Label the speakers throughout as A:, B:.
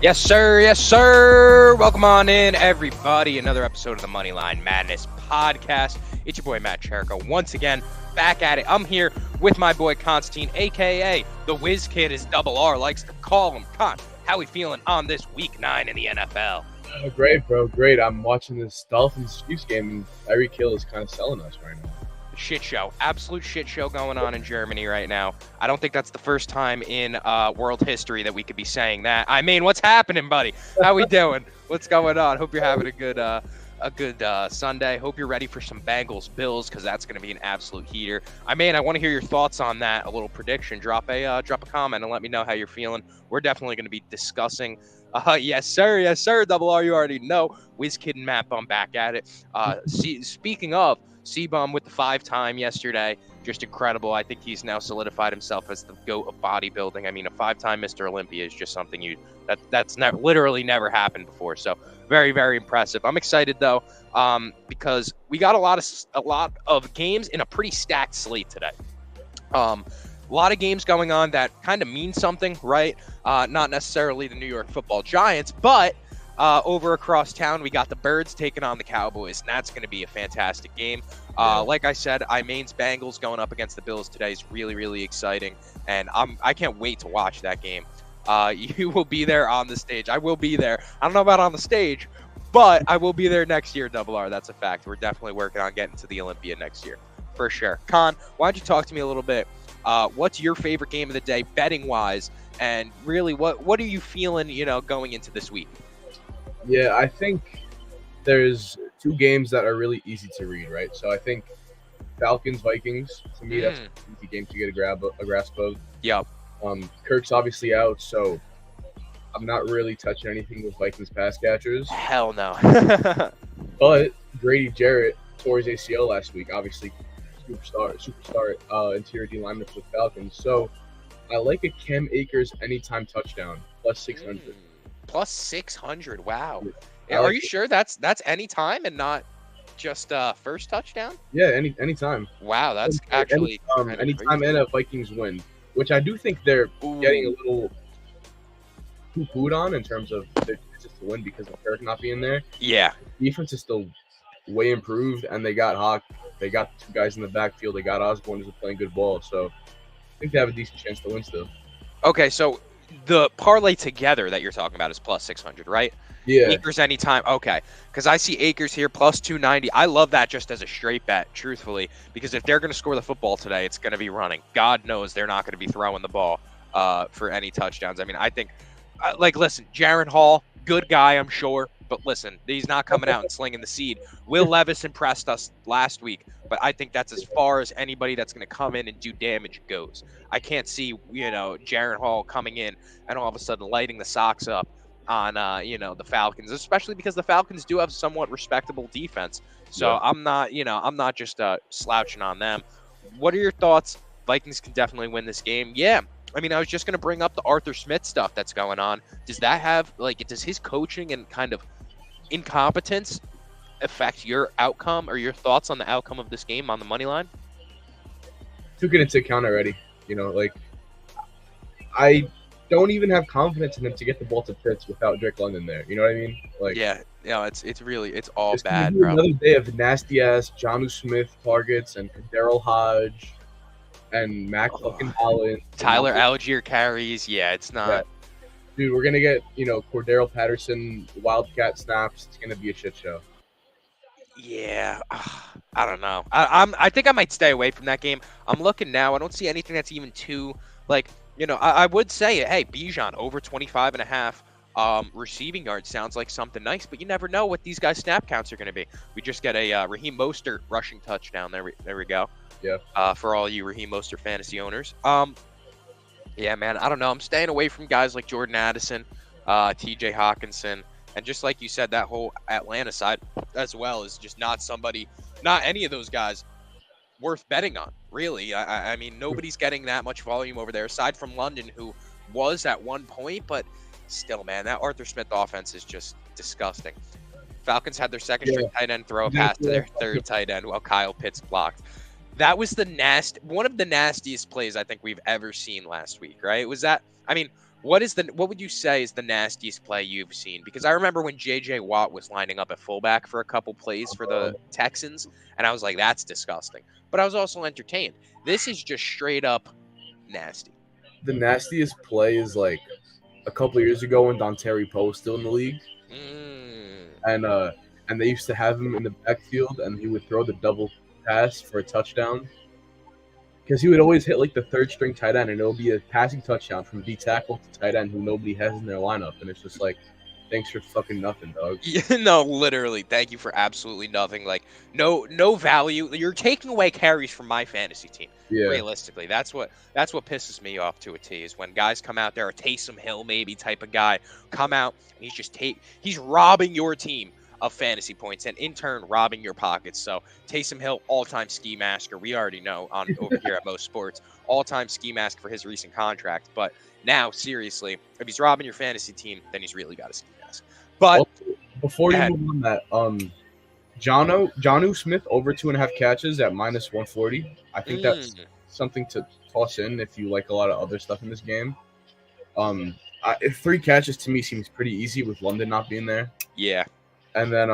A: Yes, sir. Yes, sir. Welcome on in, everybody. Another episode of the Moneyline Madness podcast. It's your boy, Matt Cherico. Once again, back at it. I'm here with my boy, Constantine, a.k.a. the Whiz Kid, as Double R likes to call him. Con, how we feeling on this Week 9 in the NFL?
B: Oh, great, bro. Great. I'm watching this Dolphins-Chiefs game, and Tyreek Hill is kind of selling us right now.
A: Shit show. Absolute shit show going on in Germany right now. I don't think that's the first time in world history that we could be saying that. I mean, what's happening, buddy? How we doing? What's going on? Hope you're having a good Sunday. Hope you're ready for some Bengals Bills, because that's going to be an absolute heater. I want to hear your thoughts on that. A little prediction. Drop a comment and let me know how you're feeling. We're definitely going to be discussing. Yes, sir. Double R, you already know. Whiz Kid and Matt Bum back at it. Speaking of, C-Bum with the 5-time yesterday, just incredible. I think he's now solidified himself as the GOAT of bodybuilding. I mean, a 5-time Mr. Olympia is just something that's literally never happened before. So very, very impressive. I'm excited though, because we got a lot of games in a pretty stacked slate today. A lot of games going on that kind of mean something, right? Not necessarily the New York Football Giants, but over across town, we got the Birds taking on the Cowboys, and that's going to be a fantastic game. Like I said, Maine's Bengals going up against the Bills today is really, really exciting, and I can't wait to watch that game. You will be there on the stage. I will be there. I don't know about on the stage, but I will be there next year, Double R. That's a fact. We're definitely working on getting to the Olympia next year, for sure. Con, why don't you talk to me a little bit? What's your favorite game of the day, betting-wise, and really, what are you feeling, going into this week?
B: Yeah, I think there's two games that are really easy to read, right? So I think Falcons-Vikings, to me, that's an easy game to get a grasp of.
A: Yep.
B: Kirk's obviously out, so I'm not really touching anything with Vikings pass catchers.
A: Hell no.
B: But Grady Jarrett tore his ACL last week, obviously superstar interior D lineman for the Falcons. So I like a Cam Akers anytime touchdown, plus 600.
A: Plus 600. Wow. Are you sure that's any time and not just first touchdown?
B: Yeah, anytime.
A: Wow, that's actually
B: anytime and a Vikings win, which I do think they're getting a little poo-pooed on in terms of their chances to win because of Kirk not being there.
A: Yeah.
B: Defense is still way improved, and they got Hawk. They got two guys in the backfield. They got Osborne who's playing good ball, so I think they have a decent chance to win still.
A: Okay, so the parlay together that you're talking about is plus 600, right?
B: Yeah.
A: Akers anytime. Okay, because I see Akers here plus 290. I love that just as a straight bet, truthfully, because if they're going to score the football today, it's going to be running. God knows they're not going to be throwing the ball for any touchdowns. I mean, I think, listen, Jaron Hall, good guy, I'm sure. But listen, he's not coming out and slinging the seed. Will Levis impressed us last week, but I think that's as far as anybody that's going to come in and do damage goes. I can't see, Jaron Hall coming in and all of a sudden lighting the socks up on, the Falcons, especially because the Falcons do have somewhat respectable defense. So yeah. I'm not just slouching on them. What are your thoughts? Vikings can definitely win this game. Yeah. I mean, I was just going to bring up the Arthur Smith stuff that's going on. Does that have, does his coaching and kind of incompetence affect your outcome or your thoughts on the outcome of this game on the money line?
B: Took it into account already. I don't even have confidence in him to get the ball to Pitts without Drake London there. You know what I mean?
A: It's all bad, bro.
B: Another day of nasty ass Jonnu Smith targets and Daryl Hodge and Mac fucking Hollins.
A: Tyler Algier carries. Yeah, it's not. Yeah.
B: Dude, we're going to get, Cordero Patterson, Wildcat snaps. It's going to be a shit show.
A: Yeah, I don't know. I think I might stay away from that game. I'm looking now. I don't see anything that's even too, I would say, hey, Bijan over 25.5 receiving yards sounds like something nice, but you never know what these guys' snap counts are going to be. We just get a Raheem Mostert rushing touchdown. There we go.
B: Yeah.
A: For all you Raheem Mostert fantasy owners. Yeah, man, I don't know. I'm staying away from guys like Jordan Addison, TJ Hawkinson, and just like you said, that whole Atlanta side as well is just not any of those guys worth betting on, really. I mean, nobody's getting that much volume over there, aside from London, who was at one point, but still, man, that Arthur Smith offense is just disgusting. Falcons had their second string tight end throw a pass to their third tight end while Kyle Pitts blocked. That was one of the nastiest plays I think we've ever seen last week, right? Was that, What would you say is the nastiest play you've seen? Because I remember when J.J. Watt was lining up at fullback for a couple plays for the Texans, and I was like, that's disgusting. But I was also entertained. This is just straight up nasty.
B: The nastiest play is like a couple of years ago when Dontari Poe was still in the league, and they used to have him in the backfield, and he would throw the double pass for a touchdown. Because he would always hit like the third string tight end, and it'll be a passing touchdown from D tackle to tight end who nobody has in their lineup, and it's just like, thanks for fucking nothing, dog.
A: No, literally, thank you for absolutely nothing. Like no value. You're taking away carries from my fantasy team.
B: Yeah.
A: Realistically, that's what pisses me off to a T. Is when guys come out there, a Taysom Hill maybe type of guy come out and he's robbing your team of fantasy points and in turn robbing your pockets. So Taysom Hill, all-time ski masker. We already know on over here at Most Sports, all-time ski mask for his recent contract. But now, seriously, if he's robbing your fantasy team, then he's really got a ski mask. But
B: also, before you move on that, Jonnu Smith over 2.5 catches at -140. I think that's something to toss in if you like a lot of other stuff in this game. 3 catches to me seems pretty easy with London not being there.
A: Yeah.
B: And then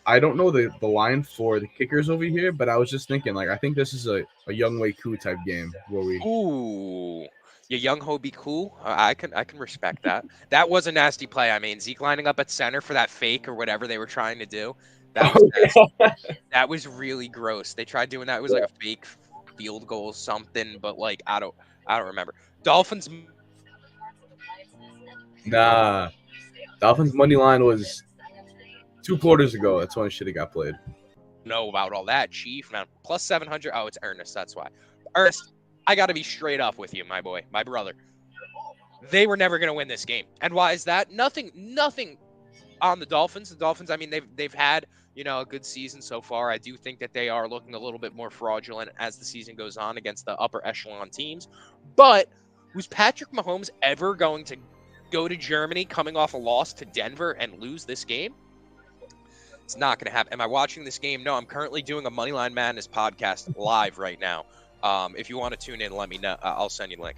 B: I don't know the line for the kickers over here, but I was just thinking, like, I think this is a Young Wei Koo type game where we.
A: Ooh, yeah, Young Ho be cool. I can respect that. That was a nasty play. I mean, Zeke lining up at center for that fake or whatever they were trying to do. That was nasty. That was really gross. They tried doing that. It was like a fake field goal something, but like I don't remember. Dolphins.
B: Nah, Dolphins money line was 2 quarters ago. That's when shit got played.
A: Know about all that, Chief. Man, plus 700. Oh, it's Ernest. That's why. Ernest, I got to be straight up with you, my boy, my brother. They were never going to win this game. And why is that? Nothing on the Dolphins. The Dolphins, I mean, they've had, a good season so far. I do think that they are looking a little bit more fraudulent as the season goes on against the upper echelon teams. But was Patrick Mahomes ever going to go to Germany coming off a loss to Denver and lose this game? It's not going to happen. Am I watching this game? No, I'm currently doing a Moneyline Madness podcast live right now. If you want to tune in, let me know. I'll send you a link.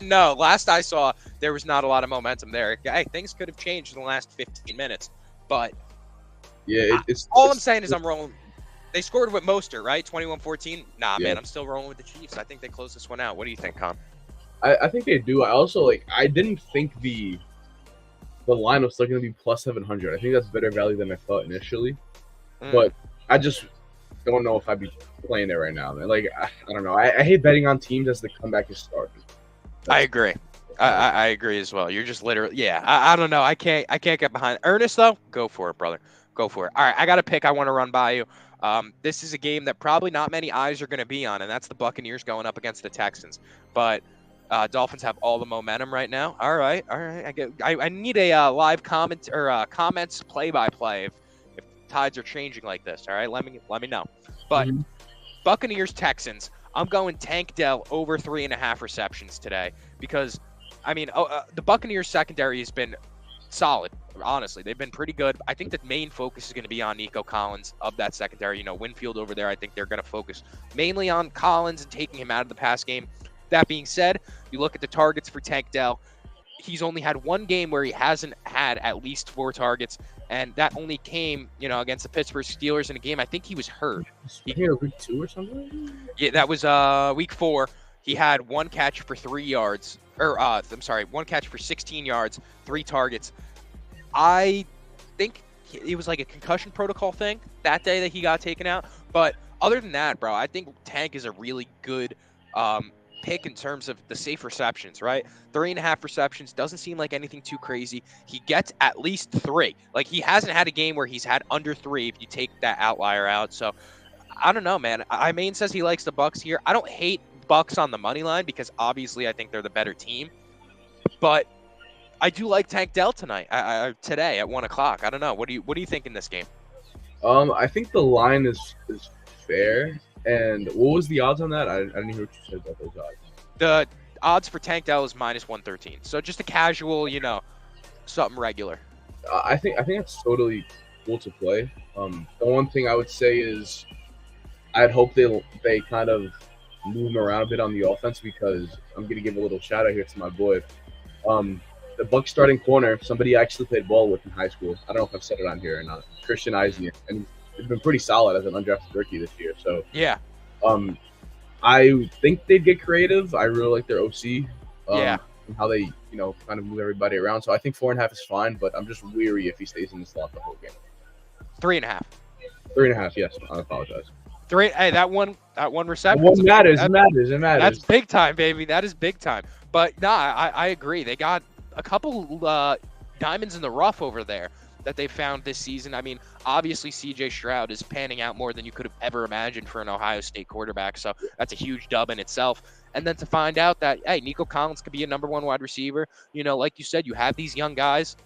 A: No, last I saw, there was not a lot of momentum there. Hey, things could have changed in the last 15 minutes. But
B: yeah,
A: I'm saying is I'm rolling. They scored with Mostert, right? 21-14. Nah, man, I'm still rolling with the Chiefs. I think they close this one out. What do you think, Con?
B: I think they do. I also I didn't think the line was still going to be plus 700. I think that's better value than I thought initially. But I just don't know if I'd be playing it right now. Like, I don't know. I hate betting on teams as the comeback is starting.
A: I agree. I agree as well. You're just literally, I don't know. I can't get behind Ernest though. Go for it, brother. Go for it. All right, I got a pick I want to run by you. This is a game that probably not many eyes are going to be on, and that's the Buccaneers going up against the Texans. But Dolphins have all the momentum right now. All right. I need a live comment or comments play-by-play if tides are changing like this. All right, let me know. But Buccaneers Texans. I'm going Tank Dell over 3.5 receptions today because, I mean, the Buccaneers secondary has been solid. Honestly, they've been pretty good. I think the main focus is going to be on Nico Collins of that secondary. Winfield over there, I think they're going to focus mainly on Collins and taking him out of the pass game. That being said, you look at the targets for Tank Dell. He's only had one game where he hasn't had at least 4 targets, and that only came, against the Pittsburgh Steelers in a game. I think he was hurt.
B: Week 2 or something?
A: Yeah, that was week 4. He had 1 catch for 3 yards. I'm sorry, 1 catch for 16 yards, 3 targets. I think it was like a concussion protocol thing that day that he got taken out. But other than that, bro, I think Tank is a really good pick in terms of the safe receptions, right? 3.5 receptions doesn't seem like anything too crazy. He gets at least 3. Like, he hasn't had a game where he's had under 3 if you take that outlier out. So I don't know, man. Main says he likes the Bucks here. I don't hate Bucks on the money line because obviously I think they're the better team, but I do like Tank Dell tonight. Today at 1:00. I don't know. What do you think in this game?
B: I think the line is fair. And what was the odds on that? I didn't hear what you said about those odds.
A: The odds for Tank Dell is -113. So just a casual, something regular.
B: I think that's totally cool to play. The one thing I would say is I'd hope they kind of move him around a bit on the offense because I'm going to give a little shout out here to my boy. The Buck starting corner, somebody I actually played ball with in high school. I don't know if I've said it on here or not. Christian Eisner, and he's been pretty solid as an undrafted rookie this year. So
A: Yeah.
B: I think they'd get creative. I really like their OC.
A: Yeah.
B: And how they, kind of move everybody around. So I think 4.5 is fine, but I'm just weary if he stays in the slot the whole game.
A: 3.5.
B: 3.5, yes. I apologize.
A: Hey, that one reception.
B: What matters? It matters.
A: That's big time, baby. That is big time. But nah, I agree. They got a couple diamonds in the rough over there that they found this season. I mean, obviously CJ Stroud is panning out more than you could have ever imagined for an Ohio State quarterback. So that's a huge dub in itself. And then to find out that, hey, Nico Collins could be a number 1 wide receiver. Like you said, you have these young guys.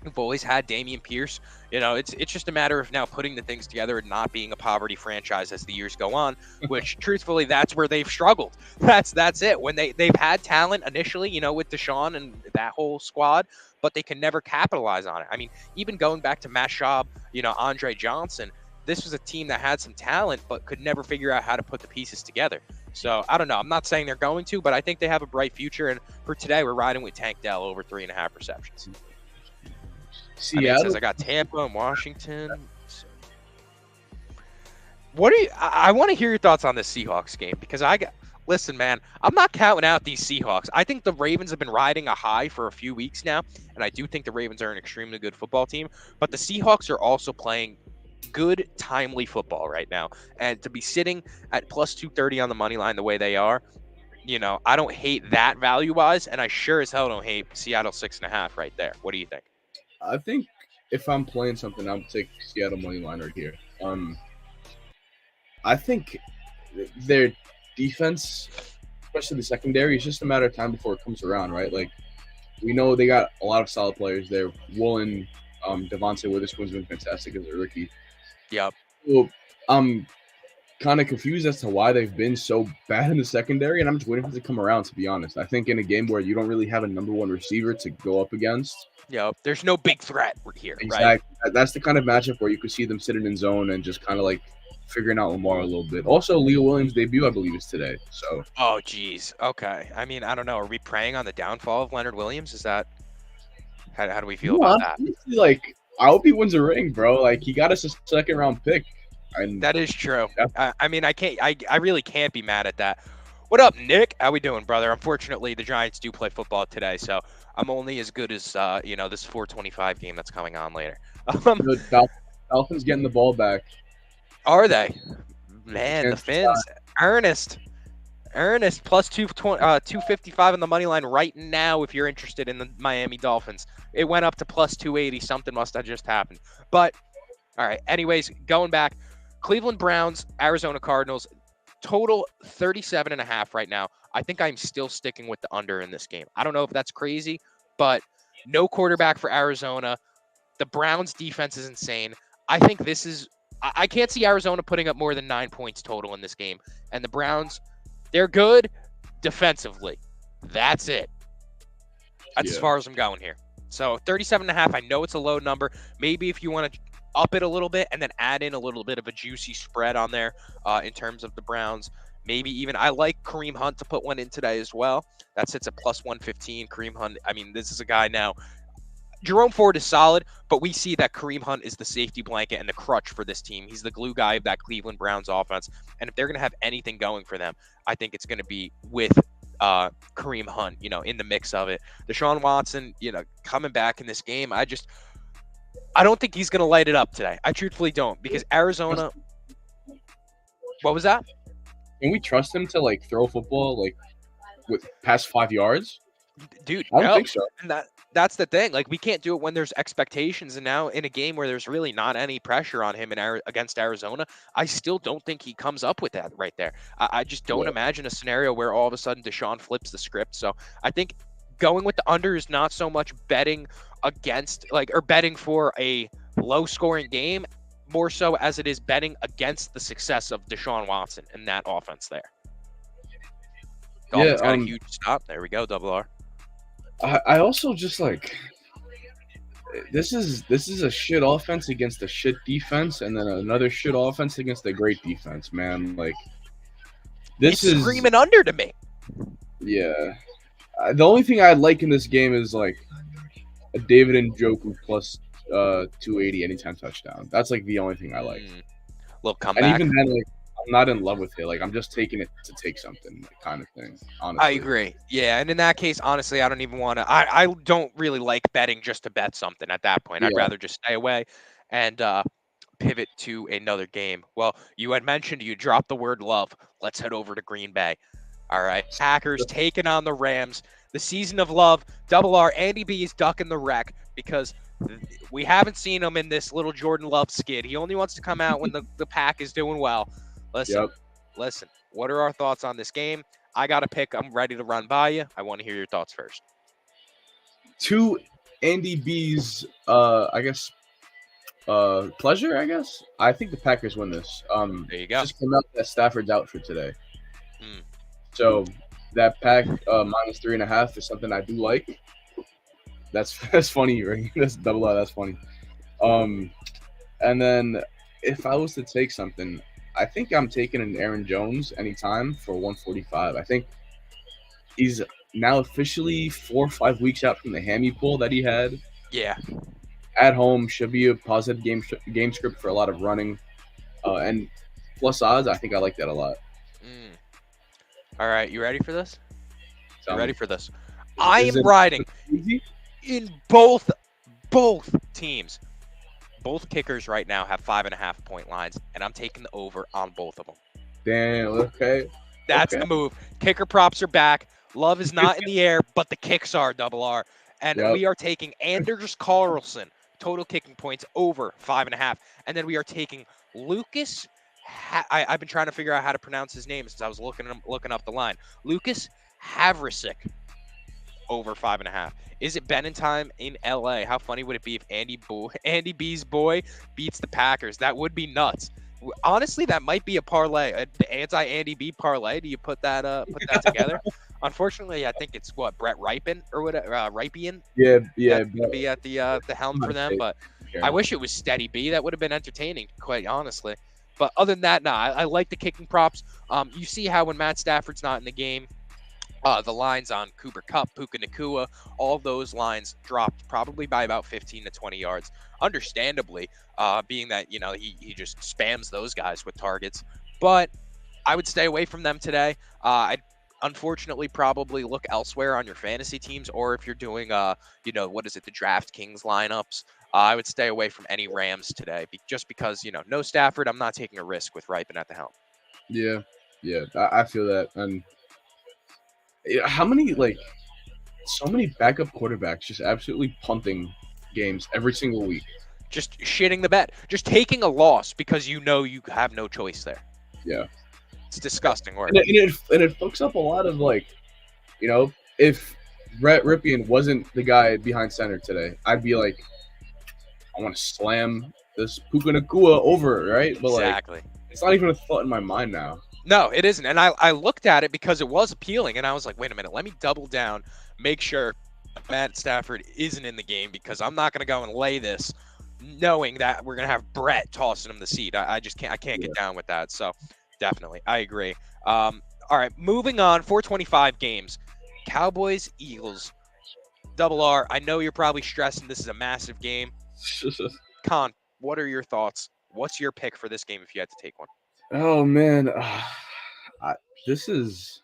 A: We've always had Dameon Pierce. It's just a matter of now putting the things together and not being a poverty franchise as the years go on, which truthfully, that's where they've struggled. That's it. When they've had talent initially, with Deshaun and that whole squad, but they can never capitalize on it. I mean, even going back to Matt Schaub, Andre Johnson, this was a team that had some talent, but could never figure out how to put the pieces together. So I don't know. I'm not saying they're going to, but I think they have a bright future. And for today, we're riding with Tank Dell over 3.5 receptions. Seattle. I got Tampa and Washington. I want to hear your thoughts on this Seahawks game because listen, man, I'm not counting out these Seahawks. I think the Ravens have been riding a high for a few weeks now, and I do think the Ravens are an extremely good football team, but the Seahawks are also playing good, timely football right now. And to be sitting at plus 230 on the money line the way they are, I don't hate that value-wise, and I sure as hell don't hate Seattle 6.5 right there. What do you think?
B: I think if I'm playing something, I'll take Seattle money line right here. I think their defense, especially the secondary, is just a matter of time before it comes around, right? Like, we know they got a lot of solid players there. Woolen, Devontae Witherspoon's been fantastic as a rookie.
A: Yep.
B: So I'm kind of confused as to why they've been so bad in the secondary, and I'm just waiting for it to come around, to be honest. I think in a game where you don't really have a number 1 receiver to go up against,
A: there's no big threat here,
B: exactly. Right? That's the kind of matchup where you could see them sitting in zone and just kind of like figuring out Lamar a little bit. Also, Leo Williams' debut, I believe, is today. So.
A: Oh, geez. Okay. I mean, I don't know. Are we praying on the downfall of Leonard Williams? Is that how do we feel about that?
B: Like, I hope he wins a ring, bro. Like, he got us a 2nd-round pick. And
A: that is true. I mean, I really can't be mad at that. What up, Nick? How we doing, brother? Unfortunately, the Giants do play football today, so I'm only as good as this 425 game that's coming on later.
B: Dolphins getting the ball back.
A: Are they? Man, the Fins. Ernest plus 255 on the money line right now if you're interested in the Miami Dolphins. It went up to plus 280. Something must have just happened. But, all right, anyways, going back, Cleveland Browns, Arizona Cardinals, total 37.5 right now. I think I'm still sticking with the under in this game. I don't know if that's crazy, but no quarterback for Arizona. The Browns defense is insane. I think this is – I can't see Arizona putting up more than 9 points total in this game. And the Browns, they're good defensively. That's it. That's as far as I'm going here. So 37.5, I know it's a low number. Maybe if you want to up it a little bit and then add in a little bit of a juicy spread on there in terms of the Browns. Maybe even I like Kareem Hunt to put one in today as well. That sits at plus 115. Kareem Hunt, I mean, this is a guy now. Jerome Ford is solid, but we see that Kareem Hunt is the safety blanket and the crutch for this team. He's the glue guy of that Cleveland Browns offense. And if they're going to have anything going for them, I think it's going to be with Kareem Hunt, in the mix of it. Deshaun Watson, coming back in this game, I don't think he's going to light it up today. I truthfully don't, because Arizona. What was that?
B: Can we trust him to throw football with past 5 yards?
A: Dude,
B: I don't think so.
A: And that's the thing. We can't do it when there's expectations, and now in a game where there's really not any pressure on him against Arizona, I still don't think he comes up with that right there. I just don't imagine a scenario where all of a sudden Deshaun flips the script. So I think going with the under is not so much betting against or betting for a low scoring game, more so as it is betting against the success of Deshaun Watson and that offense there. Dolphins got a huge stop. There we go, double R.
B: I also just this is a shit offense against a shit defense, and then another shit offense against a great defense, man. This
A: is screaming under to me.
B: Yeah, The only thing I like in this game is like a David Njoku plus 280 anytime touchdown. That's like the only thing I like.
A: Little
B: And
A: comeback.
B: even then, like I'm not in love with it. Like I'm just taking it to take something, kind of thing. Honestly,
A: I agree. Yeah, and in that case, honestly, I don't even want to. I don't really like betting just to bet something at that point. I'd
B: Yeah,
A: rather just stay away and pivot to another game. Well, you had mentioned you dropped the word love. Let's head over to Green Bay. All right, Packers taking on the Rams. The season of love. Double R. Andy B is ducking the wreck because we haven't seen him in this little Jordan Love skid. He only wants to come out when the pack is doing well. Listen,
B: yep.
A: listen. What are our thoughts on this game? I got a pick. I'm ready to run by you. I want to hear your thoughts first.
B: To Andy B's, I guess, pleasure. I guess I think the Packers win this.
A: There you go.
B: Just came out that Stafford's out for today,
A: Mm.
B: so that pack minus 3.5 is something I do like. That's funny, right? That's double out. That's funny. And then if I was to take something, I think I'm taking an Aaron Jones anytime for 145. I think he's now officially 4 or 5 weeks out from the hammy pull that he had.
A: Yeah.
B: At home should be a positive game script for a lot of running, and plus odds. I think I like that a lot.
A: Mm. All right, you ready for this?
B: So,
A: You ready for this? I
B: is
A: am
B: it
A: riding
B: easy?
A: in both teams. Both kickers right now have 5.5 point lines, and I'm taking the over on both of them.
B: Damn. Okay.
A: That's
B: Okay.
A: the move. Kicker props are back. Love is not in the air, but the kicks are, double R. And
B: Yep.
A: we are taking Anders Carlson, total kicking points over 5.5. And then we are taking Lucas. I've been trying to figure out how to pronounce his name since I was looking up the line. Lucas Havrisic over 5.5. Is it Benin time in LA? How funny would it be if Andy B's boy beats the Packers? That would be nuts. Honestly, that might be a parlay, the anti-Andy B parlay. Do you put that together? Unfortunately, I think it's what Brett Ripien or whatever Ripien.
B: Yeah.
A: That's gonna be at the helm for them. But
B: Okay.
A: I wish it was Steady B. That would have been entertaining, quite honestly. But other than that, I like the kicking props. You see how when Matt Stafford's not in the game, the lines on Cooper Kupp, Puka Nacua, all those lines dropped probably by about 15 to 20 yards. Understandably, being that he just spams those guys with targets. But I would stay away from them today. I'd unfortunately probably look elsewhere on your fantasy teams, or if you're doing the DraftKings lineups. I would stay away from any Rams today, just because no Stafford. I'm not taking a risk with Ripien at the helm.
B: Yeah. I feel that. And how many so many backup quarterbacks just absolutely punting games every single week.
A: Just shitting the bed. Just taking a loss because you have no choice there.
B: Yeah.
A: It's disgusting work.
B: And it fucks up a lot of if Brett Ripien wasn't the guy behind center today, I'd be like, I want to slam this Puka Nacua over, right? But
A: exactly.
B: It's not even a thought in my mind now.
A: No, it isn't. And I looked at it because it was appealing, and I was like, wait a minute, let me double down, make sure Matt Stafford isn't in the game, because I'm not going to go and lay this knowing that we're going to have Brett tossing him the seat. I can't get down with that. So definitely, I agree. All right, moving on, 425 games. Cowboys, Eagles. Double R, I know you're probably stressing. This is a massive game. Con, what are your thoughts? What's your pick for this game if you had to take one?
B: Oh, man. This is...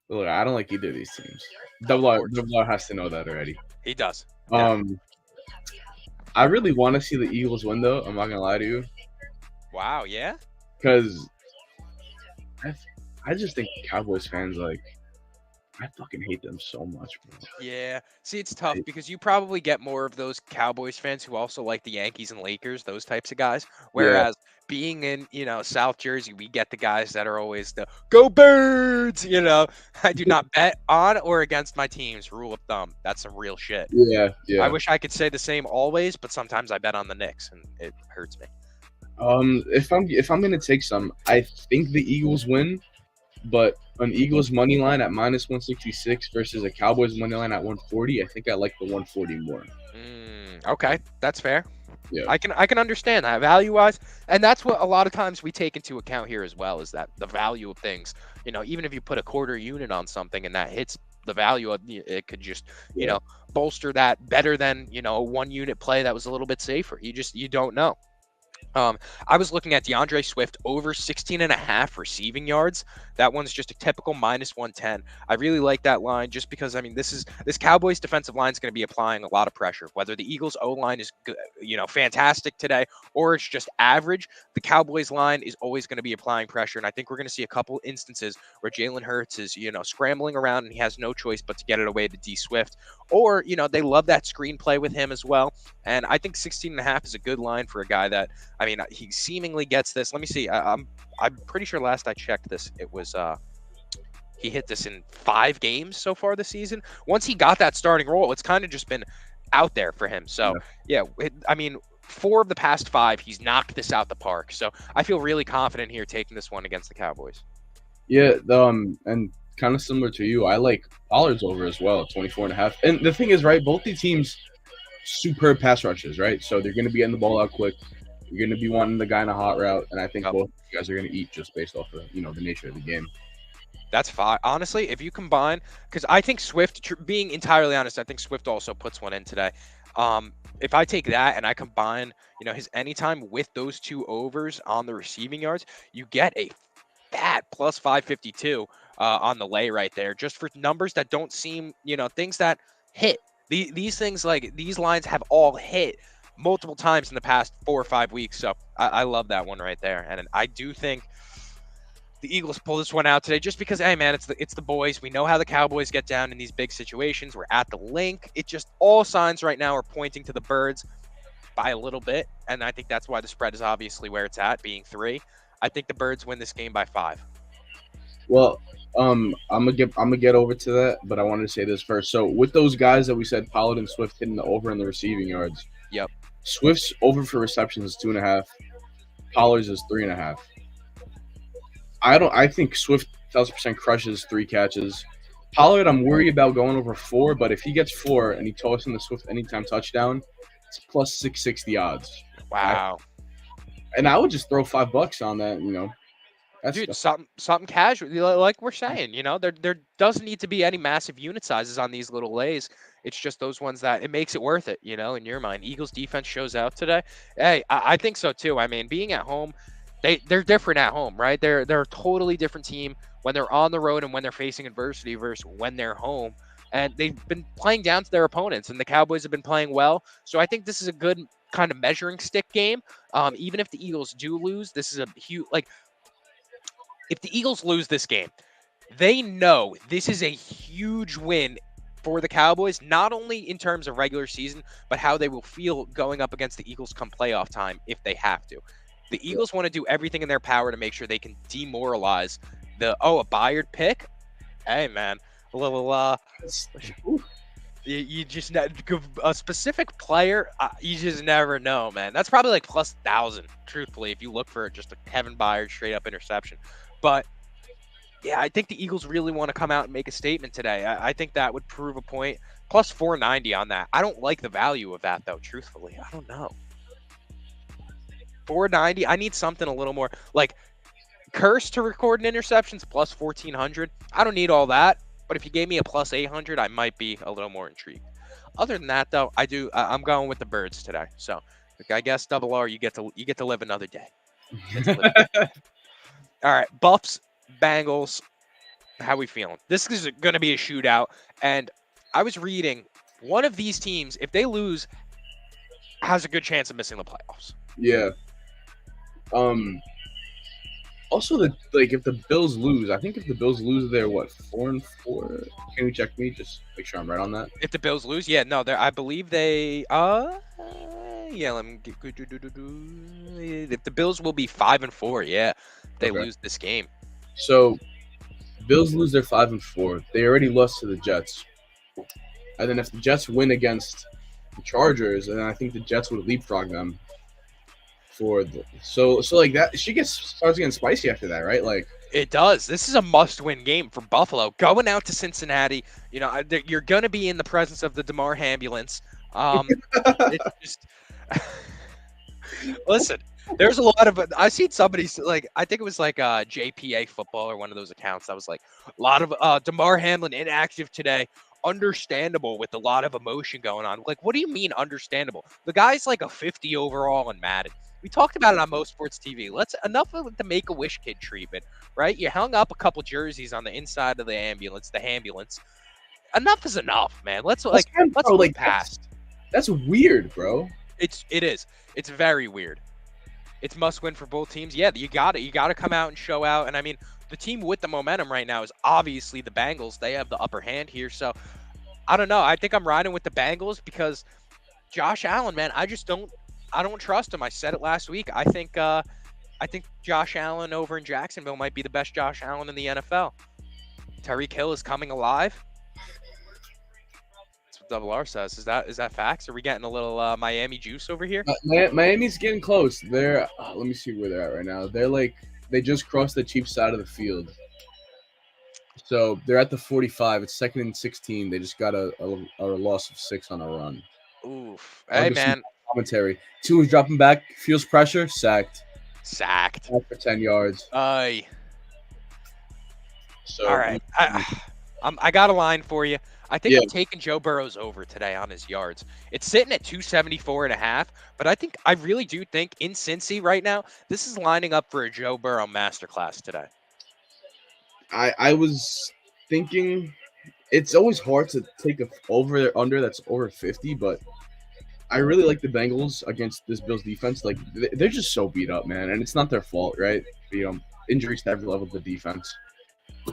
B: Look, I don't like either of these teams. Double R has to know that already.
A: He does.
B: I really want to see the Eagles win, though. I'm not going to lie to you.
A: Wow, yeah?
B: Because I just think Cowboys fans, I fucking hate them so much, bro.
A: Yeah. See, it's tough because you probably get more of those Cowboys fans who also like the Yankees and Lakers, those types of guys. Whereas being in, South Jersey, we get the guys that are always the go Birds, I do not bet on or against my teams. Rule of thumb. That's some real shit.
B: Yeah.
A: I wish I could say the same always, but sometimes I bet on the Knicks and it hurts me.
B: If I'm gonna take some, I think the Eagles win, but an Eagles money line at minus 166 versus a Cowboys money line at 140, I think I like the 140 more.
A: Okay, that's fair.
B: Yeah,
A: I can understand that value-wise, and that's what a lot of times we take into account here as well, is that the value of things. Even if you put a quarter unit on something and that hits the value of it. Could just,
B: Yeah.
A: bolster that better than, a 1 unit play that was a little bit safer. You don't know. I was looking at DeAndre Swift over 16.5 receiving yards. That one's just a typical -110. I really like that line just because, this Cowboys defensive line is going to be applying a lot of pressure. Whether the Eagles O line is, fantastic today or it's just average, the Cowboys line is always going to be applying pressure. And I think we're going to see a couple instances where Jalen Hurts is, scrambling around and he has no choice but to get it away to D Swift. Or, they love that screenplay with him as well. And I think 16.5 is a good line for a guy that, he seemingly gets this. Let me see. I'm pretty sure last I checked this, it was he hit this in 5 games so far this season. Once he got that starting role, it's kind of just been out there for him. So yeah, 4 of the past 5, he's knocked this out the park. So I feel really confident here taking this one against the Cowboys.
B: Yeah, and kind of similar to you, I like Pollard's over as well, 24.5. And the thing is, right, both these teams superb pass rushes, right? So they're going to be getting the ball out quick. You're going to be wanting the guy in a hot route, and I think both you guys are going to eat just based off of the nature of the game.
A: That's fine. Honestly, if you combine, because I think Swift, being entirely honest, I think Swift also puts one in today. If I take that and I combine, his anytime with those 2 overs on the receiving yards, you get a fat plus 552 on the lay right there, just for numbers that don't seem, things that hit. These things, like these lines, have all hit multiple times in the past 4 or 5 weeks. So I love that one right there. And I do think the Eagles pull this one out today just because, hey, man, it's the boys. We know how the Cowboys get down in these big situations. We're at the link. It just, all signs right now are pointing to the Birds by a little bit. And I think that's why the spread is obviously where it's at, being 3. I think the Birds win this game by 5.
B: Well, I'm gonna get over to that, but I wanted to say this first. So with those guys that we said, Pollard and Swift hitting the over in the receiving yards.
A: Yep.
B: Swift's over for receptions is 2.5. Pollard's is 3.5. I think Swift 1,000% crushes 3 catches. Pollard, I'm worried about going over 4, but if he gets 4 and he tosses in the Swift anytime touchdown, it's plus 660 odds.
A: Wow.
B: And I would just throw $5 on that,
A: Dude, something casual, like we're saying, there doesn't need to be any massive unit sizes on these little lays. It's just those ones that it makes it worth it, in your mind. Eagles defense shows out today. Hey, I think so too. Being at home, they're different at home, right? They're a totally different team when they're on the road and when they're facing adversity versus when they're home. And they've been playing down to their opponents, and the Cowboys have been playing well. So I think this is a good kind of measuring stick game. Even if the Eagles do lose, this is a huge, if the Eagles lose this game, they know this is a huge win for the Cowboys, not only in terms of regular season, but how they will feel going up against the Eagles come playoff time if they have to. The Eagles want to do everything in their power to make sure they can demoralize a Bayard pick. Hey, man, a little, you just a specific player, you just never know, man. That's probably like plus 1,000, truthfully, if you look for just a Kevin Byard straight up interception. But yeah, I think the Eagles really want to come out and make a statement today. I think that would prove a point. Plus 490 on that. I don't like the value of that, though, truthfully. I don't know. 490, I need something a little more. Like, Curse to record an interception's plus 1,400. I don't need all that. But if you gave me a plus 800, I might be a little more intrigued. Other than that, though, I'm going with the Birds today. So I guess double R, you get to live another day. All right, Buffs, Bengals. How we feeling? This is going to be a shootout. And I was reading, one of these teams, if they lose, has a good chance of missing the playoffs.
B: Yeah. Also, if the Bills lose, I think if the Bills lose, they're 4-4. Can you check me? Just make sure I'm right on that.
A: If the Bills lose, yeah, no, I believe they. Yeah, let me get. If the Bills will be 5-4, yeah, they lose this game.
B: So, Bills lose their 5-4. They already lost to the Jets, and then if the Jets win against the Chargers, then I think the Jets would leapfrog them. So like that, starts getting spicy after that, right? Like
A: it does. This is a must-win game for Buffalo. Going out to Cincinnati, you're gonna be in the presence of the DeMar ambulance. It's just listen. There's a lot of I seen somebody like I think it was like JPA football or one of those accounts that was like a lot of DeMar Hamlin inactive today. Understandable with a lot of emotion going on. Like, what do you mean understandable? The guy's like a 50 overall in Madden. We talked about it on Most Sports TV. Let's enough of the Make-A-Wish kid treatment, right? You hung up a couple jerseys on the inside of the ambulance, the ambulance. Enough is enough, man. Let's
B: Let's
A: move
B: like
A: past.
B: that's weird, bro.
A: It is. It's very weird. It's must win for both teams. Yeah, you got it. You got to come out and show out. And I mean, the team with the momentum right now is obviously the Bengals. They have the upper hand here. So I don't know. I think I'm riding with the Bengals because Josh Allen, man, I don't trust him. I said it last week. I think Josh Allen over in Jacksonville might be the best Josh Allen in the NFL. Tyreek Hill is coming alive. That's what Double R says. Is that facts? Are we getting a little Miami juice over here?
B: Miami's getting close. They're let me see where they're at right now. They just crossed the Chiefs side of the field. So they're at the 45. It's 2nd and 16. They just got a loss of 6 on a run.
A: Oof. Hey, man.
B: Commentary. Tua's dropping back. Feels pressure. Sacked.
A: Sacked.
B: For 10 yards.
A: Aye.
B: So,
A: all right. I got a line for you. I think I'm taking Joe Burrow's over today on his yards. It's sitting at 274.5, but I really do think in Cincy right now, this is lining up for a Joe Burrow masterclass today.
B: I was thinking it's always hard to take a over or under that's over 50, but I really like the Bengals against this Bills defense. Like they're just so beat up, man, and it's not their fault, right? Injuries to every level of the defense.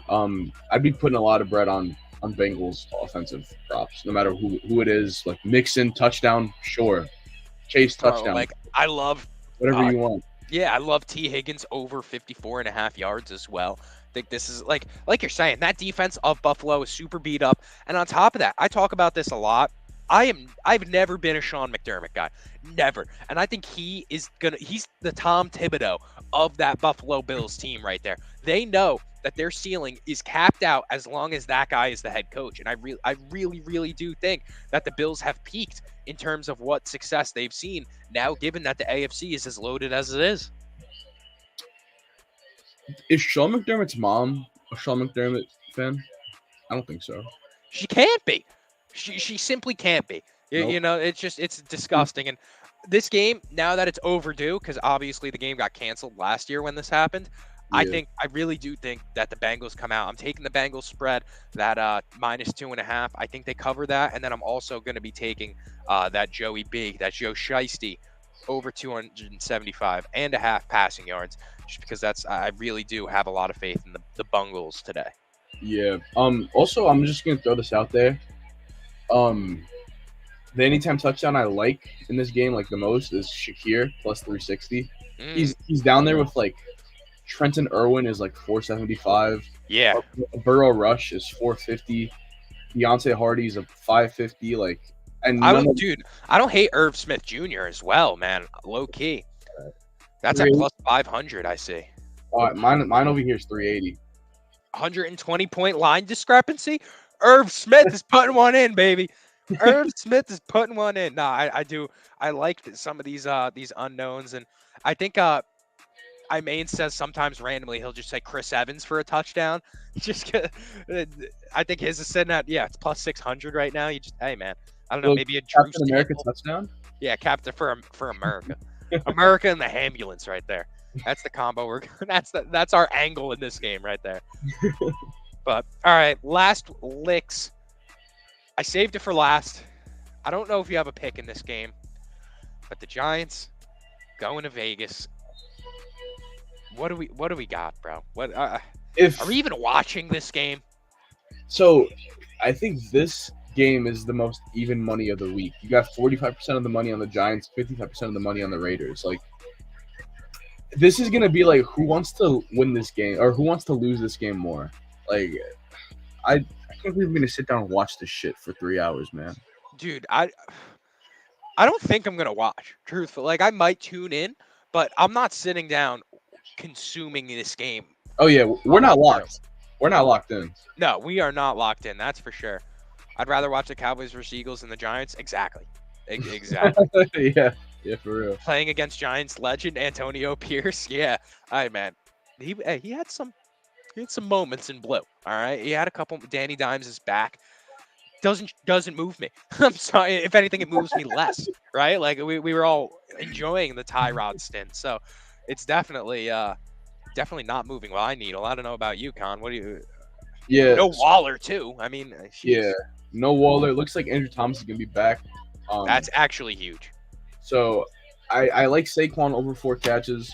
B: I'd be putting a lot of bread on Bengals offensive props, no matter who it is. Like Mixon touchdown, sure. Chase touchdown.
A: Like I love
B: whatever you want.
A: Yeah, I love T. Higgins over 54.5 yards as well. I think this is like you're saying, that defense of Buffalo is super beat up. And on top of that, I talk about this a lot. I've never been a Sean McDermott guy. Never. And I think he's the Tom Thibodeau of that Buffalo Bills team right there. They know that their ceiling is capped out as long as that guy is the head coach. And I really do think that the Bills have peaked in terms of what success they've seen now, given that the AFC is as loaded as it is.
B: Is Sean McDermott's mom a Sean McDermott fan? I don't think so.
A: She can't be. She simply can't be. Nope. You know, it's disgusting. And this game, now that it's overdue, because obviously the game got canceled last year when this happened, yeah. I really do think that the Bengals come out. I'm taking the Bengals spread, that -2.5. I think they cover that. And then I'm also going to be taking that Joe Shiesty over 275.5 passing yards, just because I really do have a lot of faith in the Bengals today.
B: Yeah. Also, I'm just going to throw this out there. The anytime touchdown I like in this game, like the most, is Shakir plus 360. He's down there with like Trenton Irwin is like 475.
A: Yeah.
B: Burrow Rush is 450. Deontay Hardy's a 550. Like, and
A: I don't hate Irv Smith Jr. as well, man. Low key. That's at plus 500. I see.
B: Mine over here is 380.
A: 120-point line discrepancy. Irv Smith is putting one in, baby. Irv Smith is putting one in. No, I do. I like some of these unknowns, and I think Maine says sometimes randomly he'll just say Chris Evans for a touchdown. I think his is sitting at it's plus 600 right now. Hey man, I don't know, maybe a
B: Captain America touchdown.
A: Yeah, Captain for America, America and the ambulance right there. That's the combo. That's our angle in this game right there. But all right, last licks. I saved it for last. I don't know if you have a pick in this game, but the Giants going to Vegas. What do we got, bro? What are we even watching this game?
B: So, I think this game is the most even money of the week. You got 45% of the money on the Giants, 55% of the money on the Raiders. Like, this is gonna be like, who wants to win this game or who wants to lose this game more? Like, I can't believe I'm gonna sit down and watch this shit for 3 hours, man.
A: Dude, I don't think I'm gonna watch. Truthfully, like I might tune in, but I'm not sitting down consuming this game.
B: Oh yeah, we're not locked. We're not locked in.
A: No, we are not locked in. That's for sure. I'd rather watch the Cowboys versus Eagles than the Giants. Exactly.
B: Yeah. Yeah, for real.
A: Playing against Giants legend Antonio Pierce. Yeah. All right, man. He had some moments in blue. All right. He had a couple. Danny Dimes is back. Doesn't move me. I'm sorry. If anything, it moves me less. Right? Like we were all enjoying the Tyrod stint. So it's definitely not moving what I need. Well, I don't know about you, Con. What do you?
B: Yeah,
A: No Waller too. I mean,
B: yeah. No Waller. Looks like Andrew Thomas is gonna be back.
A: That's actually huge.
B: So I like Saquon over 4 catches.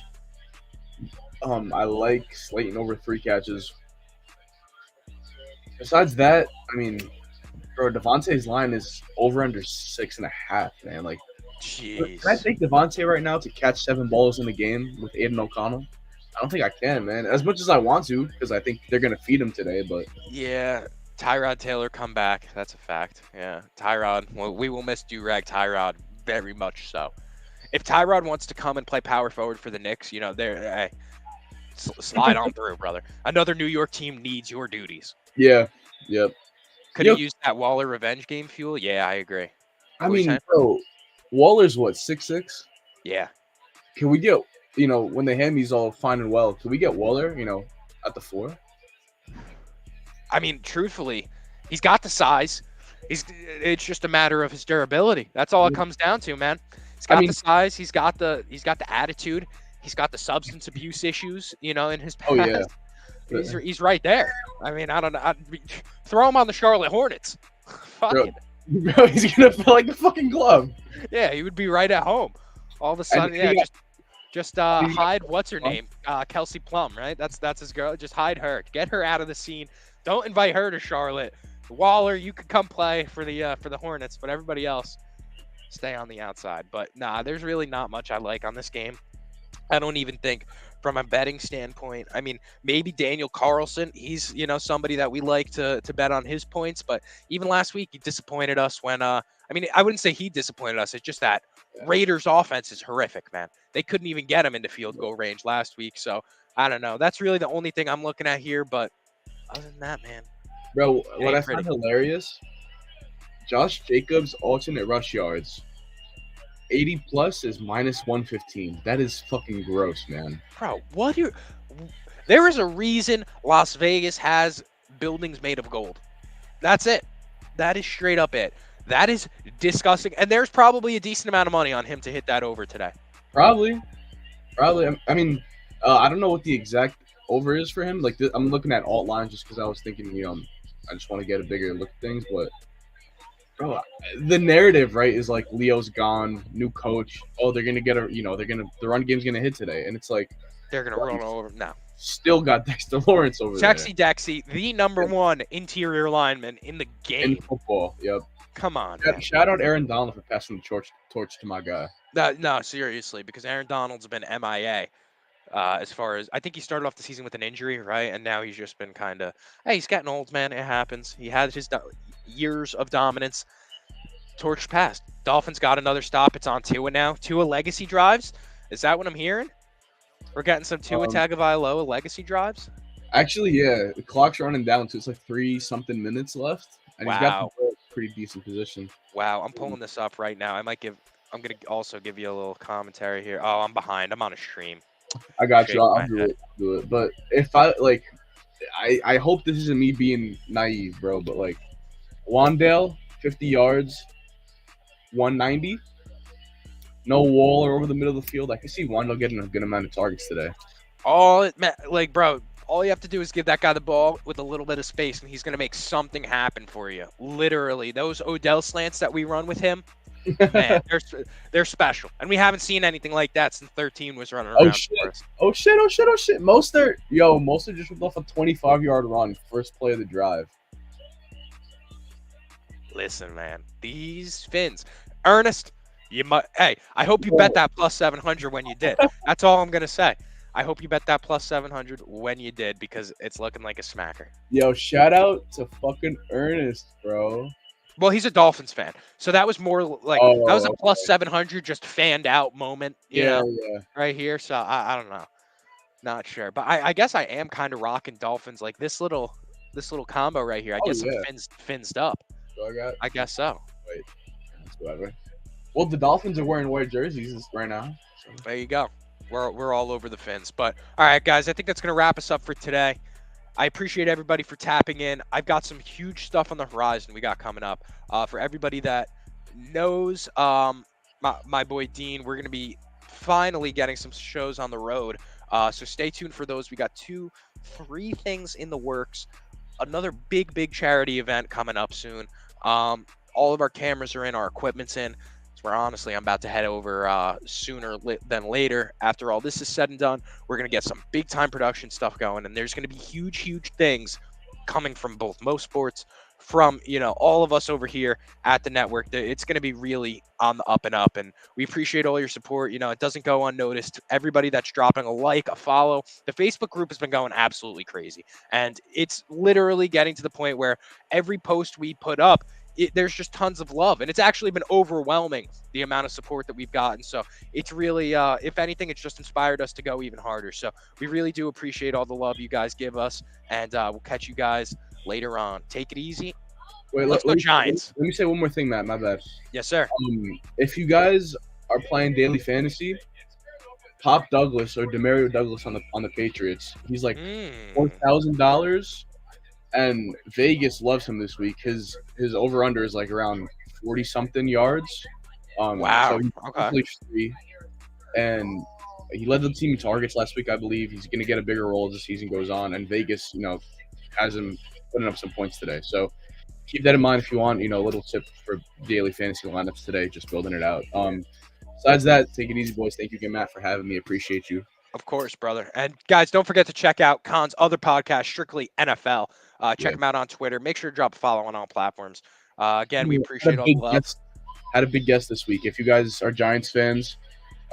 B: I like Slayton over 3 catches. Besides that, I mean, bro, Devontae's line is over under 6.5, man. Like,
A: jeez.
B: can I take Devontae right now to catch 7 balls in the game with Aiden O'Connell? I don't think I can, man. As much as I want to, because I think they're gonna feed him today. But
A: yeah, Tyrod Taylor come back. That's a fact. Yeah, Tyrod. Well, we will miss Durag Tyrod very much so. If Tyrod wants to come and play power forward for the Knicks, hey, slide on through, brother. Another New York team needs your duties.
B: yeah, yep.
A: Could he use that Waller revenge game fuel? Yeah, I agree.
B: I mean, bro, Waller's what, 6'6"?
A: Yeah.
B: Can we get, when the Hammy's all fine and well, can we get Waller, at the 4?
A: I mean, truthfully, he's got the size. It's just a matter of his durability. That's all it comes down to, man. He's got the size. He's got the attitude. He's got the substance abuse issues, in his past.
B: Oh yeah.
A: He's right there. I mean, I don't know. Throw him on the Charlotte Hornets.
B: Bro, he's gonna feel like a fucking glove.
A: Yeah, he would be right at home. All of a sudden, just hide what's her name, Kelsey Plum, right? That's his girl. Just hide her. Get her out of the scene. Don't invite her to Charlotte. Waller, you could come play for the Hornets, but everybody else stay on the outside. But nah, there's really not much I like on this game. I don't even think from a betting standpoint. I mean, maybe Daniel Carlson. He's, somebody that we like to bet on his points. But even last week, he disappointed us when, I mean, I wouldn't say he disappointed us. It's just that Raiders offense is horrific, man. They couldn't even get him into field goal range last week. So I don't know. That's really the only thing I'm looking at here. But other than that, man.
B: Bro, what I find hilarious, Josh Jacobs' alternate rush yards. 80 plus is minus 115. That is fucking gross, man.
A: Bro, there is a reason Las Vegas has buildings made of gold. That's it. That is straight up it. That is disgusting. And there's probably a decent amount of money on him to hit that over today. Probably.
B: I mean, I don't know what the exact over is for him. Like, I'm looking at alt lines just because I was thinking, I just want to get a bigger look at things, but bro, the narrative, right, is like Leo's gone, new coach. Oh, they're gonna get the run game's gonna hit today, and it's like
A: they're gonna run over. No,
B: still got Dexter Lawrence over there.
A: Dexy, the number one interior lineman in the game.
B: In football, yep.
A: Come on.
B: Shout out Aaron Donald for passing the torch to my guy.
A: No, seriously, because Aaron Donald's been MIA. As far as I think he started off the season with an injury, right? And now he's just been kind of, hey, he's getting old, man. It happens. He had his years of dominance. Torch passed. Dolphins got another stop. It's on Tua now. Tua legacy drives. Is that what I'm hearing? We're getting some Tua Tagovailoa legacy drives.
B: Actually, yeah, the clock's running down, so it's like 3-something minutes left, and he's got a pretty decent position.
A: Wow, I'm pulling this up right now. I'm gonna also give you a little commentary here. Oh, I'm behind. I'm on a stream.
B: I got you. I'll do it. But if I hope this isn't me being naive, bro. But like, Wandale, 50 yards, 190. No Waller over the middle of the field. I can see Wandale getting a good amount of targets today.
A: Bro, all you have to do is give that guy the ball with a little bit of space, and he's gonna make something happen for you. Literally, those Odell slants that we run with him. Man, they're special, and we haven't seen anything like that since 13 was running around.
B: Oh shit! Mostert just ripped off a 25-yard run, first play of the drive.
A: Listen, man, these Finns, Ernest, hey, I hope you bet that plus 700 when you did. That's all I'm gonna say. I hope you bet that plus 700 when you did, because it's looking like a smacker.
B: Yo, shout out to fucking Ernest, bro.
A: Well, he's a Dolphins fan, so that was more like that was a plus 700 just fanned out moment, you know, right here. So I don't know, not sure, but I guess I am kind of rocking Dolphins like this little combo right here. I guess some Fins up.
B: So
A: I guess so.
B: Wait, that's whatever. Well, the Dolphins are wearing white jerseys right now. So.
A: There you go. We're all over the Fins. But all right, guys, I think that's gonna wrap us up for today. I appreciate everybody for tapping in. I've got some huge stuff on the horizon we got coming up. For everybody that knows my boy Dean, we're going to be finally getting some shows on the road. So stay tuned for those. We got 3 things in the works. Another big charity event coming up soon. All of our cameras are in, our equipment's in. Where honestly, I'm about to head over sooner than later. After all this is said and done, we're going to get some big time production stuff going. And there's going to be huge things coming from both Mo Sports, from, all of us over here at the network. It's going to be really on the up and up. And we appreciate all your support. It doesn't go unnoticed. Everybody that's dropping a like, a follow. The Facebook group has been going absolutely crazy. And it's literally getting to the point where every post we put up, there's just tons of love, and it's actually been overwhelming, the amount of support that we've gotten. So it's really, if anything, it's just inspired us to go even harder. So we really do appreciate all the love you guys give us, and we'll catch you guys later on. Take it easy.
B: Wait,
A: let's go Giants.
B: Let me say one more thing, Matt. My bad.
A: Yes, sir.
B: If you guys are playing daily fantasy, Pop Douglas or Demario Douglas on the Patriots. He's like $4,000. And Vegas loves him this week. His over under is like around 40 something yards.
A: Wow.
B: So he's free. And he led the team in targets last week, I believe. He's going to get a bigger role as the season goes on. And Vegas, has him putting up some points today. So keep that in mind if you want, a little tip for daily fantasy lineups today, just building it out. Besides that, take it easy, boys. Thank you again, Matt, for having me. Appreciate you.
A: Of course, brother. And guys, don't forget to check out Khan's other podcast, Strictly NFL. Check him out on Twitter. Make sure to drop a follow on all platforms. Again, we appreciate all the love.
B: Had a big guest this week. If you guys are Giants fans,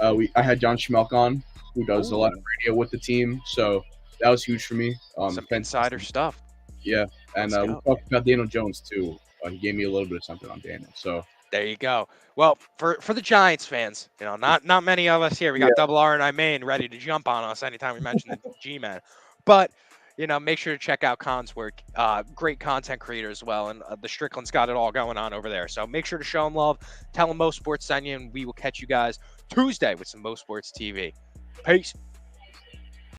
B: I had John Schmelk on, who does a lot of radio with the team. So that was huge for me.
A: Some insider stuff.
B: Yeah, and we talked about Daniel Jones too. He gave me a little bit of something on Daniel. So
A: there you go. Well, for the Giants fans, not many of us here. We got Double R and I Main ready to jump on us anytime we mention the G-Man. But make sure to check out Khan's work. Great content creator as well, and the Strickland's got it all going on over there. So make sure to show him love. Tell him Mo Sports sent you, and we will catch you guys Tuesday with some Mo Sports TV. Peace.